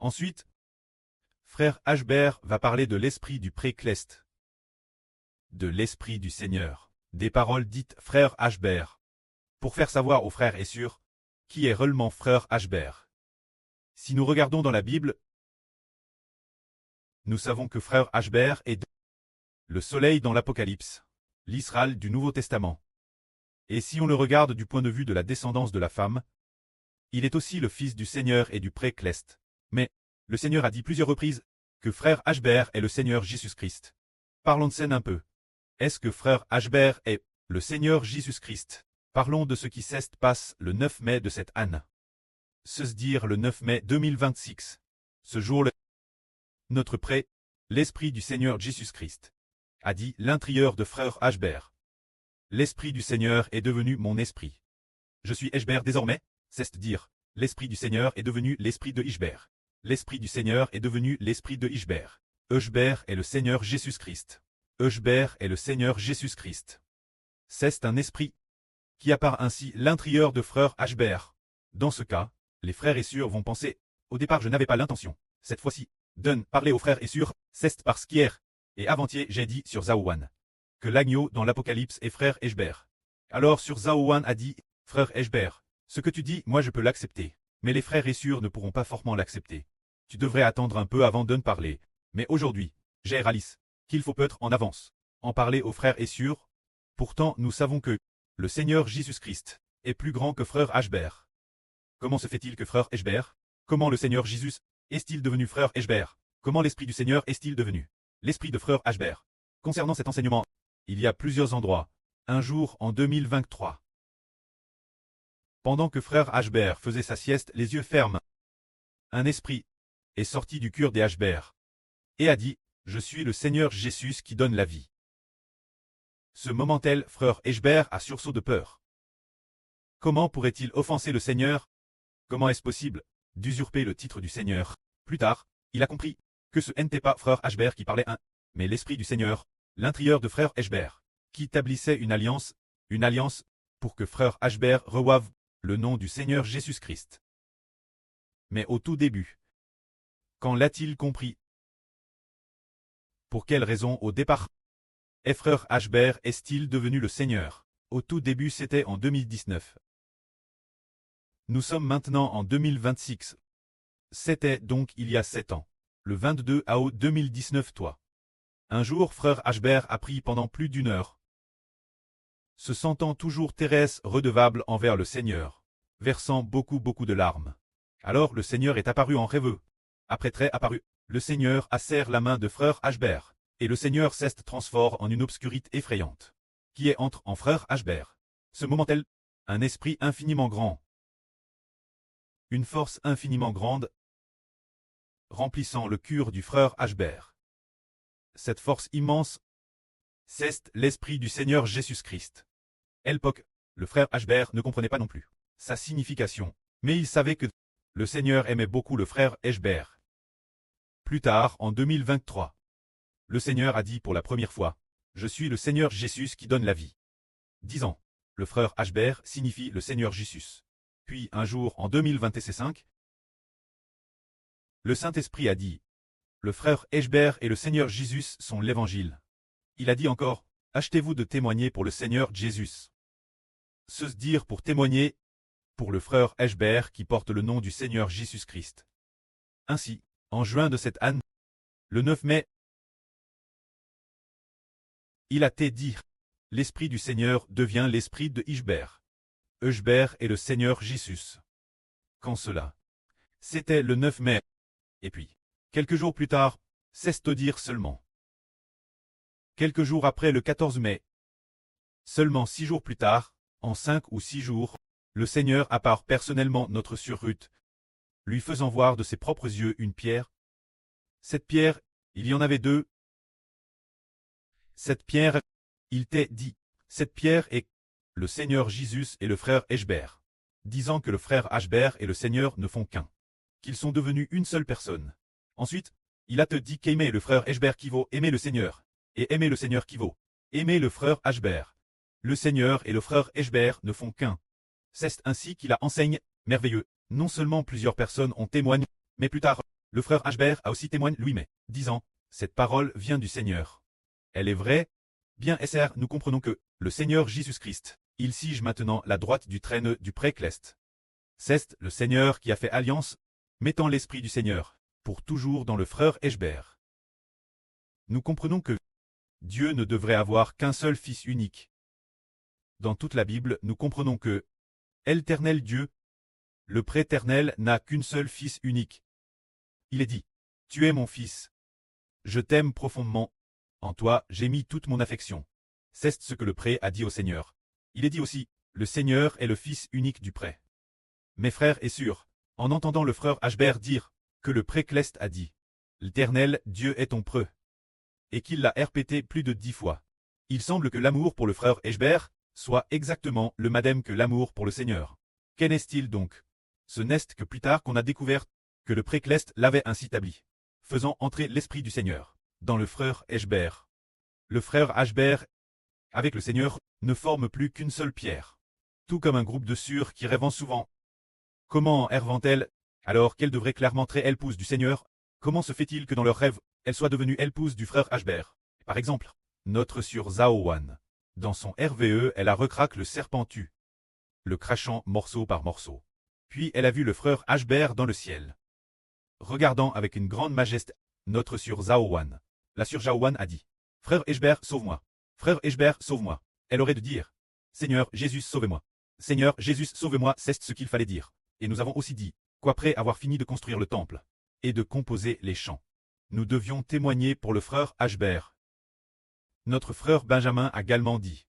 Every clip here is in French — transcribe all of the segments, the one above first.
Ensuite, frère Ashbert va parler de l'esprit du pré-Clest, de l'esprit du Seigneur, des paroles dites frère Ashbert, pour faire savoir aux frères et sœurs qui est réellement frère Ashbert. Si nous regardons dans la Bible, nous savons que frère Ashbert est le soleil dans l'Apocalypse, l'Israël du Nouveau Testament. Et si on le regarde du point de vue de la descendance de la femme, il est aussi le fils du Seigneur et du pré-Clest. Mais, le Seigneur a dit plusieurs reprises que frère Ashbert est le Seigneur Jésus-Christ. Parlons de scène un peu. Est-ce que frère Ashbert est le Seigneur Jésus-Christ? Parlons de ce qui se passe le 9 mai de cette année. Se dire le 9 mai 2026. Ce jour-là, notre pré, l'Esprit du Seigneur Jésus-Christ, a dit l'intérieur de frère Ashbert. L'Esprit du Seigneur est devenu mon esprit. Je suis Ashbert désormais, c'est-à-dire, l'Esprit du Seigneur est devenu l'Esprit de Ishbert. L'Esprit du Seigneur est devenu l'Esprit de Ishbert. Ashbert est le Seigneur Jésus-Christ. Ashbert est le Seigneur Jésus-Christ. C'est un esprit qui apparaît ainsi l'intérieur de frère Ashbert. Dans ce cas, les frères et sœurs vont penser, au départ je n'avais pas l'intention, cette fois-ci, de parler aux frères et sœurs, c'est parce qu'hier, et avant-hier j'ai dit sur Zaouan, que l'agneau dans l'Apocalypse est frère Ashbert. Alors sur Zaouan a dit, frère Ashbert, ce que tu dis, moi je peux l'accepter, mais les frères et sœurs ne pourront pas fortement l'accepter. Tu devrais attendre un peu avant de parler, mais aujourd'hui, j'ai réalisé qu'il faut peut-être en avance, en parler aux frères et sœurs. Pourtant nous savons que le Seigneur Jésus-Christ est plus grand que frère Ashbert. Comment se fait-il que frère Ashbert? Comment le Seigneur Jésus est-il devenu frère Ashbert? Comment l'Esprit du Seigneur est-il devenu l'Esprit de frère Ashbert? Concernant cet enseignement, il y a plusieurs endroits. Un jour en 2023. Pendant que frère Ashbert faisait sa sieste les yeux fermes, un esprit est sorti du cœur des Ashbert et a dit, je suis le Seigneur Jésus qui donne la vie. Ce moment-là, frère Ashbert a sursaut de peur. Comment pourrait-il offenser le Seigneur? Comment est-ce possible d'usurper le titre du Seigneur? Plus tard, il a compris que ce n'était pas frère Ashbert qui parlait mais l'Esprit du Seigneur, l'intérieur de frère Ashbert, qui établissait une alliance pour que frère Ashbert reçoive le nom du Seigneur Jésus-Christ. Mais au tout début, quand l'a-t-il compris? Pour quelle raison au départ? Et frère Ashbert est-il devenu le Seigneur? Au tout début c'était en 2019. Nous sommes maintenant en 2026. C'était donc il y a 7 ans. Le 22 août 2019 toi. Un jour frère Ashbert a prié pendant plus d'une heure. Se sentant toujours Thérèse redevable envers le Seigneur, versant beaucoup de larmes. Alors le Seigneur est apparu en rêve. Après très apparu, le Seigneur a serré la main de frère Ashbert, et le Seigneur s'est transformé en une obscurité effrayante, qui est entre en frère Ashbert. Ce moment-là, un esprit infiniment grand, une force infiniment grande, remplissant le cœur du frère Ashbert. Cette force immense, c'est l'Esprit du Seigneur Jésus-Christ. À l'époque, le frère Ashbert ne comprenait pas non plus sa signification, mais il savait que le Seigneur aimait beaucoup le frère Ashbert. Plus tard, en 2023, le Seigneur a dit pour la première fois, « Je suis le Seigneur Jésus qui donne la vie. » 10 ans, le frère Ashbert signifie le Seigneur Jésus. Puis un jour en 2025, le Saint-Esprit a dit, « Le frère Ashbert et le Seigneur Jésus sont l'Évangile. » Il a dit encore, « Achetez-vous de témoigner pour le Seigneur Jésus. » Se dire pour témoigner pour le frère Ashbert qui porte le nom du Seigneur Jésus-Christ. Ainsi, en juin de cette année, le 9 mai, il a été dit, l'Esprit du Seigneur devient l'Esprit de Ishbert. Ashbert est le Seigneur Jésus. Quand cela? C'était le 9 mai. Et puis, quelques jours plus tard, c'est-à-dire seulement. Quelques jours après le 14 mai. Seulement 6 jours plus tard, en 5 ou 6 jours, le Seigneur apparaît personnellement notre sœur Ruth, lui faisant voir de ses propres yeux une pierre. Cette pierre, il y en avait 2. Cette pierre, il t'est dit, cette pierre est le Seigneur Jésus et le frère Ashbert, disant que le frère Ashbert et le Seigneur ne font qu'un, qu'ils sont devenus une seule personne. Ensuite, il a te dit qu'aimer le frère Ashbert qui vaut aimer le Seigneur, et aimer le Seigneur qui vaut aimer le frère Ashbert. Le Seigneur et le frère Ashbert ne font qu'un. C'est ainsi qu'il a enseigné, merveilleux. Non seulement plusieurs personnes ont témoigné, mais plus tard, Le frère Ashbert a aussi témoigné lui-même, disant, « Cette parole vient du Seigneur. Elle est vraie. Bien SR, nous comprenons que, le Seigneur Jésus-Christ, il siège maintenant la droite du trône du Précleste. C'est le Seigneur qui a fait alliance, mettant l'Esprit du Seigneur, pour toujours dans le frère Ashbert. Nous comprenons que Dieu ne devrait avoir qu'un seul Fils unique. Dans toute la Bible, nous comprenons que l'Éternel Dieu, le Préternel, n'a qu'une seule Fils unique. Il est dit, « Tu es mon Fils. Je t'aime profondément. En toi, j'ai mis toute mon affection. » C'est ce que le Pré a dit au Seigneur. Il est dit aussi, « Le Seigneur est le Fils unique du Pré. » Mes frères et sœurs, en entendant le frère Ashbert dire que le Précleste a dit, « L'Éternel Dieu est ton preux. » Et qu'il l'a répété plus de 10 fois. Il semble que l'amour pour le frère Ashbert soit exactement le même que l'amour pour le Seigneur. Qu'en est-il donc? Ce n'est que plus tard qu'on a découvert que le Précleste l'avait ainsi établi, faisant entrer l'Esprit du Seigneur dans le frère Ashbert. Le frère Ashbert, avec le Seigneur, ne forme plus qu'une seule pierre. Tout comme un groupe de sœurs qui rêvent souvent. Comment rêvent-elles alors qu'elles devraient clairement être épouses du Seigneur? Comment se fait-il que dans leurs rêves, elles soient devenues épouses du frère Ashbert? Par exemple, notre sœur Zaowan. Dans son RVE, elle a recraqué le serpent tue, le crachant morceau par morceau. Puis elle a vu le frère Ashbert dans le ciel. Regardant avec une grande majesté, notre sœur Zaowan. La sœur Zaowan a dit, « Frère Ashbert, sauve-moi. Frère Ashbert, sauve-moi. » Elle aurait dû dire, « Seigneur Jésus, sauve-moi. Seigneur Jésus, sauve-moi. » C'est ce qu'il fallait dire. Et nous avons aussi dit, qu'après avoir fini de construire le temple et de composer les chants, nous devions témoigner pour le frère Ashbert. Notre frère Benjamin a également dit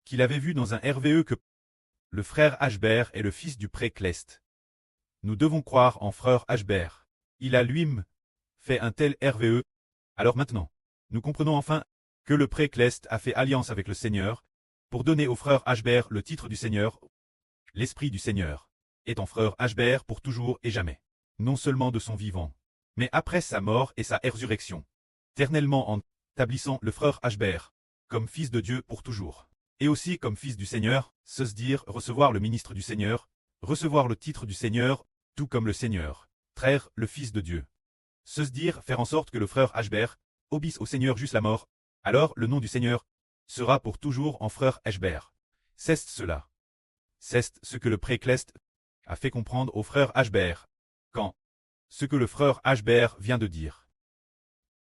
qu'il avait vu dans un RVE que le frère Ashbert est le fils du Précleste. Nous devons croire en frère Ashbert. Il a lui-même fait un tel RVE. Alors maintenant, nous comprenons enfin que le Précleste a fait alliance avec le Seigneur pour donner au frère Ashbert le titre du Seigneur. L'Esprit du Seigneur est en frère Ashbert pour toujours et jamais, non seulement de son vivant, mais après sa mort et sa résurrection, éternellement en établissant le frère Ashbert comme fils de Dieu pour toujours, et aussi comme fils du Seigneur, se dire recevoir le ministre du Seigneur, recevoir le titre du Seigneur, tout comme le Seigneur, traire le Fils de Dieu. Se dire faire en sorte que le frère Ashbert obéisse au Seigneur jusqu'à la mort, alors le nom du Seigneur sera pour toujours en frère Ashbert. C'est cela. C'est ce que le Précleste a fait comprendre au frère Ashbert, quand ce que le frère Ashbert vient de dire.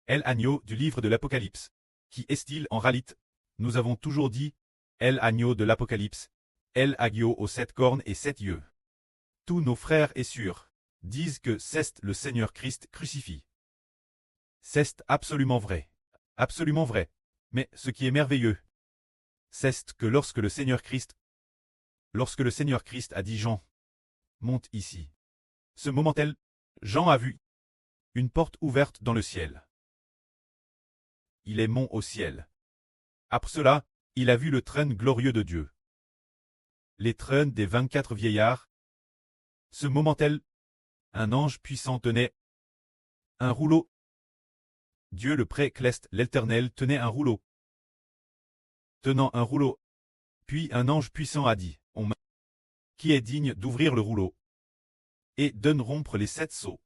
L'agneau du livre de l'Apocalypse, qui est-il en réalité? Nous avons toujours dit, l'agneau de l'Apocalypse, l'agneau aux 7 cornes et 7 yeux. Tous nos frères et sœurs disent que c'est le Seigneur Christ crucifié. C'est absolument vrai. Absolument vrai. Mais ce qui est merveilleux, c'est que lorsque le Seigneur Christ a dit Jean, monte ici. Ce moment-là, Jean a vu une porte ouverte dans le ciel. Il est mont au ciel. Après cela, il a vu le trône glorieux de Dieu. Les trônes des 24 vieillards. Ce moment-là, un ange puissant tenait un rouleau. Dieu le Précleste, l'Éternel, tenait un rouleau. Tenant un rouleau. Puis un ange puissant a dit, qui est digne d'ouvrir le rouleau et de rompre les 7 sceaux.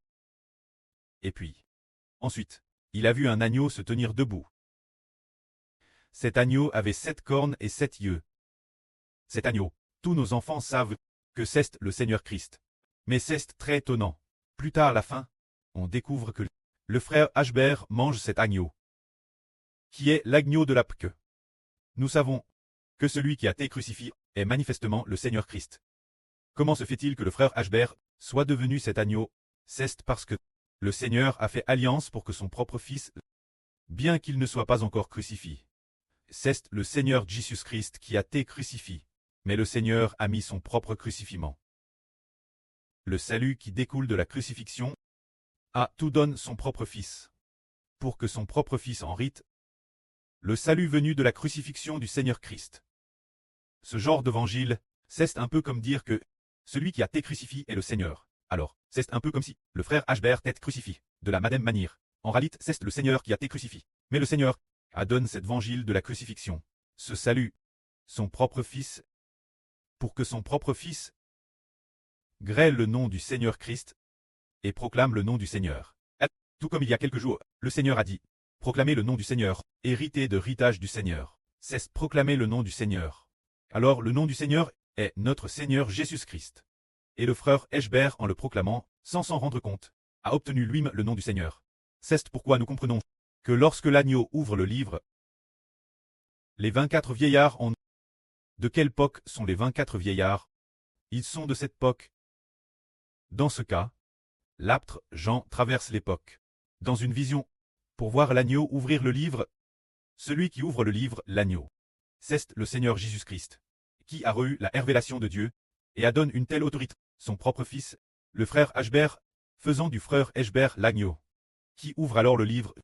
Et puis, ensuite, il a vu un agneau se tenir debout. Cet agneau avait 7 cornes et 7 yeux. Cet agneau, tous nos enfants savent que c'est le Seigneur Christ. Mais c'est très étonnant. Plus tard à la fin, on découvre que le frère Ashbert mange cet agneau, qui est l'agneau de la Pâque. Nous savons que celui qui a été crucifié est manifestement le Seigneur Christ. Comment se fait-il que le frère Ashbert soit devenu cet agneau? C'est parce que le Seigneur a fait alliance pour que son propre fils, bien qu'il ne soit pas encore crucifié, c'est le Seigneur Jésus-Christ qui a été crucifié, mais le Seigneur a mis son propre crucifiement. Le salut qui découle de la crucifixion a tout donne son propre fils, pour que son propre fils en rite, le salut venu de la crucifixion du Seigneur Christ. Ce genre d'évangile, c'est un peu comme dire que celui qui a été crucifié est le Seigneur. Alors, c'est un peu comme si le frère Ashbert était crucifié, de la même manière. En réalité, c'est le Seigneur qui a été crucifié. Mais le Seigneur a donné cet évangile de la crucifixion, ce salut, son propre fils, pour que son propre fils grêle le nom du Seigneur Christ et proclame le nom du Seigneur. Tout comme il y a quelques jours, le Seigneur a dit, proclamez le nom du Seigneur, héritez de héritage du Seigneur. Cesse proclamer le nom du Seigneur. Alors le nom du Seigneur est notre Seigneur Jésus-Christ. Et le frère Eschber, en le proclamant, sans s'en rendre compte, a obtenu lui-même le nom du Seigneur. C'est pourquoi nous comprenons que lorsque l'agneau ouvre le livre, les 24 vieillards ont... De quelle époque sont les 24 vieillards? Ils sont de cette époque. Dans ce cas, l'apôtre Jean traverse l'époque. Dans une vision, pour voir l'agneau ouvrir le livre, celui qui ouvre le livre, l'agneau, c'est le Seigneur Jésus-Christ, qui a reçu la révélation de Dieu, et a donné une telle autorité, son propre fils, le frère Eschber, faisant du frère Eschber l'agneau, qui ouvre alors le livre.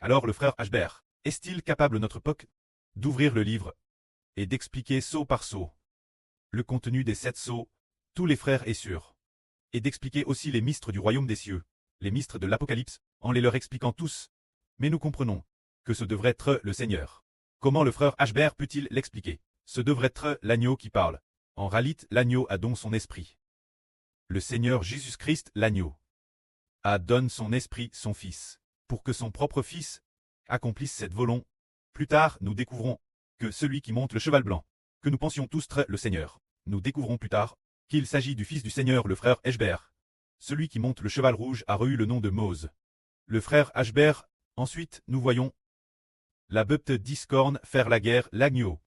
Alors le frère Eschber, est-il capable notre époque d'ouvrir le livre et d'expliquer sceau par sceau le contenu des 7 sceaux, tous les frères et sœurs, et d'expliquer aussi les mystères du royaume des cieux, les mystères de l'Apocalypse, en les leur expliquant tous. Mais nous comprenons que ce devrait être le Seigneur. Comment le frère Eschber peut-il l'expliquer? Ce devrait être l'agneau qui parle. En réalité, l'agneau a donc son esprit. Le Seigneur Jésus-Christ, l'agneau, a donné son esprit, son fils, pour que son propre fils accomplisse cette volonté. Plus tard, nous découvrons que celui qui monte le cheval blanc, que nous pensions tous être le Seigneur, nous découvrons plus tard qu'il s'agit du fils du Seigneur, le frère Eschber. Celui qui monte le cheval rouge a reçu le nom de Mose. Le frère Eschber. Ensuite, nous voyons la bête discorne faire la guerre, l'agneau.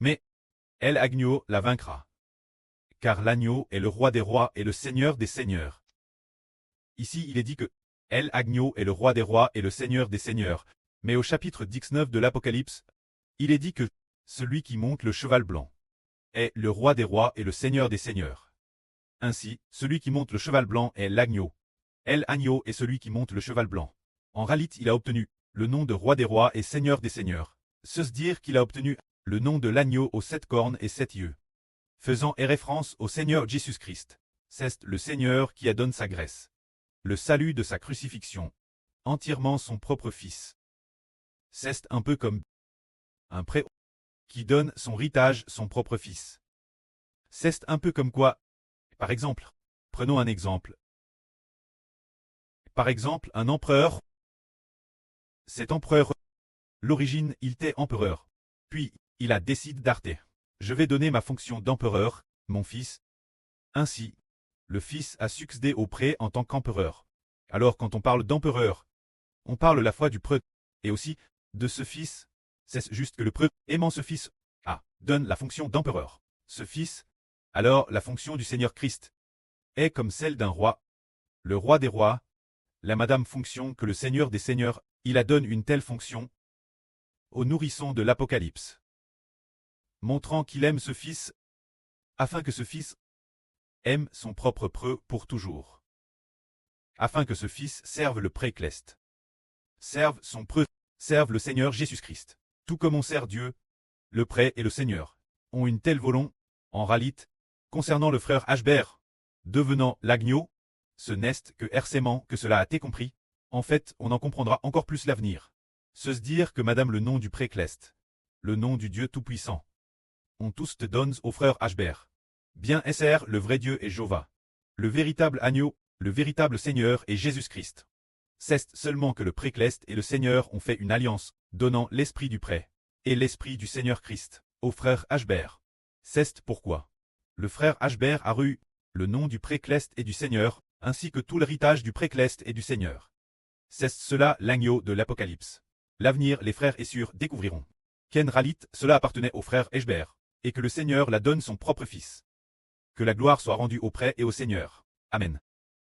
Mais, elle agneau la vaincra. Car l'agneau est le roi des rois et le seigneur des seigneurs. Ici, il est dit que elle agneau est le roi des rois et le seigneur des seigneurs. Mais au chapitre 19 de l'Apocalypse, il est dit que celui qui monte le cheval blanc est le roi des rois et le seigneur des seigneurs. Ainsi, celui qui monte le cheval blanc est l'agneau. El agneau est celui qui monte le cheval blanc. En réalité, il a obtenu le nom de roi des rois et seigneur des seigneurs. C'est dire qu'il a obtenu le nom de l'agneau aux 7 cornes et 7 yeux, faisant référence au Seigneur Jésus-Christ. C'est le Seigneur qui a donné sa grâce, le salut de sa crucifixion, entièrement son propre fils. C'est un peu comme un prêtre qui donne son héritage son propre fils. C'est un peu comme quoi, par exemple, prenons un exemple. Par exemple, un empereur. Cet empereur, l'origine, il était empereur. Puis, il a décidé d'arrêter. Je vais donner ma fonction d'empereur, mon fils. Ainsi, le fils a succédé au prêtre en tant qu'empereur. Alors quand on parle d'empereur, on parle à la fois du prêtre et aussi de ce fils. C'est juste que le prêtre, aimant ce fils, donne la fonction d'empereur. Ce fils, alors la fonction du Seigneur Christ, est comme celle d'un roi. Le roi des rois, la madame fonction que le Seigneur des seigneurs, il a donné une telle fonction au nourrisson de l'Apocalypse, montrant qu'il aime ce fils, afin que ce fils aime son propre preux pour toujours, afin que ce fils serve le précleste, serve son preux, serve le Seigneur Jésus-Christ. Tout comme on sert Dieu, le prêtre et le Seigneur ont une telle volonté, en réalité, concernant le frère Eschber, devenant l'agneau, ce n'est que hercément que cela a été compris. En fait, on en comprendra encore plus l'avenir. Se dire que madame le nom du précleste, le nom du Dieu Tout-Puissant, on tous te donne au frère Eschber. Bien SR, le vrai Dieu est Jéhovah. Le véritable agneau, le véritable Seigneur est Jésus-Christ. C'est seulement que le précleste et le Seigneur ont fait une alliance, donnant l'esprit du prêtre et l'esprit du Seigneur Christ au frère Eschber. C'est pourquoi le frère Eschber a reçu le nom du précleste et du Seigneur, ainsi que tout l'héritage du précleste et du Seigneur. C'est cela l'agneau de l'Apocalypse. L'avenir, les frères et sœurs découvriront qu'en réalité, cela appartenait au frère Eschber, et que le Seigneur la donne son propre fils. Que la gloire soit rendue au prêtre et au Seigneur. Amen.